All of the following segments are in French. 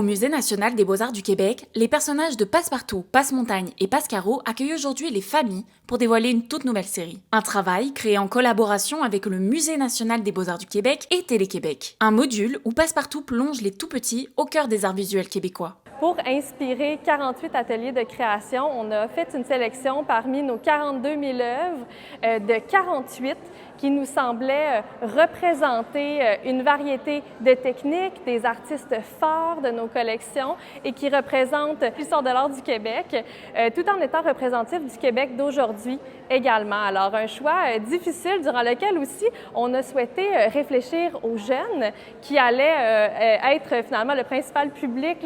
Au Musée national des beaux-arts du Québec, les personnages de Passepartout, Passe-Montagne et Passe-Carreau accueillent aujourd'hui les familles pour dévoiler une toute nouvelle série. Un travail créé en collaboration avec le Musée national des beaux-arts du Québec et Télé-Québec. Un module où Passepartout plonge les tout-petits au cœur des arts visuels québécois. Pour inspirer 48 ateliers de création, on a fait une sélection parmi nos 42 000 œuvres de 48 qui nous semblaient représenter une variété de techniques, des artistes forts de nos collections et qui représentent l'histoire de l'art du Québec, tout en étant représentatifs du Québec d'aujourd'hui également. Alors, un choix difficile durant lequel aussi on a souhaité réfléchir aux jeunes qui allaient être finalement le principal public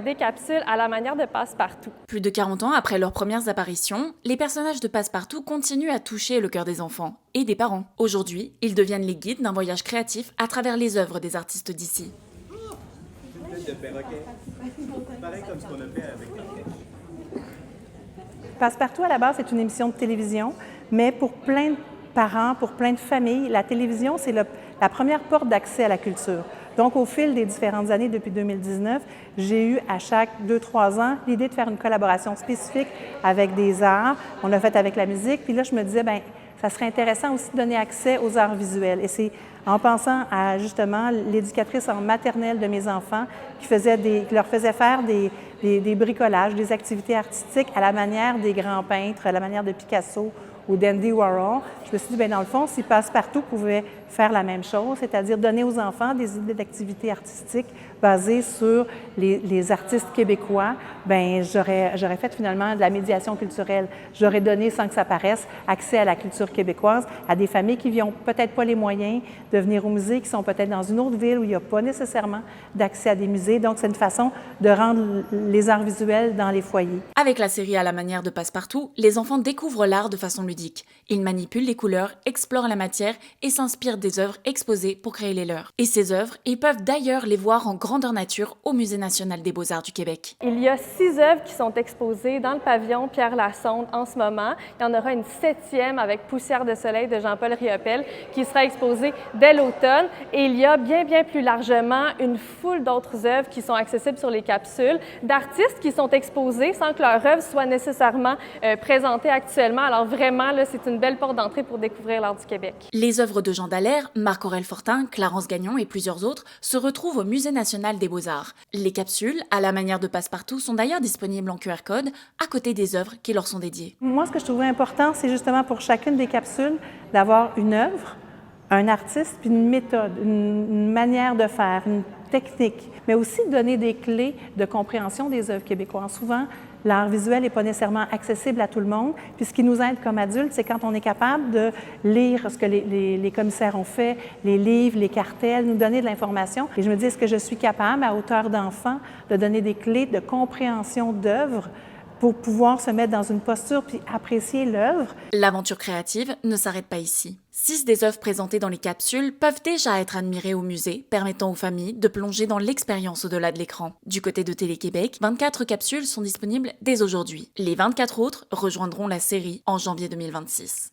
des capsules à la manière de Passepartout. Plus de 40 ans après leurs premières apparitions, les personnages de Passepartout continuent à toucher le cœur des enfants et des parents. Aujourd'hui, ils deviennent les guides d'un voyage créatif à travers les œuvres des artistes d'ici. Une tête de perroquet. Pareil comme ce qu'on a fait avec Passepartout, à la base, c'est une émission de télévision, mais pour plein de parents, pour plein de familles, la télévision, c'est la première porte d'accès à la culture. Donc, au fil des différentes années depuis 2019, j'ai eu à chaque 2-3 ans l'idée de faire une collaboration spécifique avec des arts. On l'a fait avec la musique, puis là, je me disais, bien, ça serait intéressant aussi de donner accès aux arts visuels. Et c'est en pensant à, justement, l'éducatrice en maternelle de mes enfants qui leur faisait faire des bricolages, des activités artistiques à la manière des grands peintres, à la manière de Picasso ou d'Andy Warhol. Je me suis dit, bien, dans le fond, si Passepartout pouvait faire la même chose, c'est-à-dire donner aux enfants des idées d'activités artistiques basées sur les artistes québécois, bien, j'aurais fait finalement de la médiation culturelle. J'aurais donné, sans que ça paraisse, accès à la culture québécoise à des familles qui n'ont peut-être pas les moyens de venir au musée, qui sont peut-être dans une autre ville où il n'y a pas nécessairement d'accès à des musées. Donc, c'est une façon de rendre les arts visuels dans les foyers. Avec la série à la manière de Passepartout, les enfants découvrent l'art de façon ludique. Ils manipulent les couleurs, explorent la matière et s'inspirent des œuvres exposées pour créer les leurs. Et ces œuvres, ils peuvent d'ailleurs les voir en grandeur nature au Musée national des beaux-arts du Québec. Il y a 6 œuvres qui sont exposées dans le pavillon Pierre Lassonde en ce moment. Il y en aura une 7e avec Poussière de soleil de Jean-Paul Riopel qui sera exposée dès l'automne. Et il y a bien plus largement une foule d'autres œuvres qui sont accessibles sur les capsules, d'artistes qui sont exposés sans que leur œuvre soit nécessairement présentée actuellement. Alors vraiment, là, c'est une belle porte d'entrée pour découvrir l'art du Québec. Les œuvres de Jean Dallaire, Marc-Aurèle Fortin, Clarence Gagnon et plusieurs autres se retrouvent au Musée national des beaux-arts. Les capsules, à la manière de Passepartout, sont d'ailleurs disponibles en QR code à côté des œuvres qui leur sont dédiées. Moi, ce que je trouvais important, c'est justement pour chacune des capsules d'avoir une œuvre, un artiste, puis une méthode, une manière de faire, une technique, mais aussi donner des clés de compréhension des œuvres québécoises. Souvent, l'art visuel n'est pas nécessairement accessible à tout le monde. Puis ce qui nous aide comme adultes, c'est quand on est capable de lire ce que les commissaires ont fait, les livres, les cartels, nous donner de l'information. Et je me dis, est-ce que je suis capable, à hauteur d'enfant, de donner des clés de compréhension d'œuvres pour pouvoir se mettre dans une posture puis apprécier l'œuvre. L'aventure créative ne s'arrête pas ici. 6 des œuvres présentées dans les capsules peuvent déjà être admirées au musée, permettant aux familles de plonger dans l'expérience au-delà de l'écran. Du côté de Télé-Québec, 24 capsules sont disponibles dès aujourd'hui. Les 24 autres rejoindront la série en janvier 2026.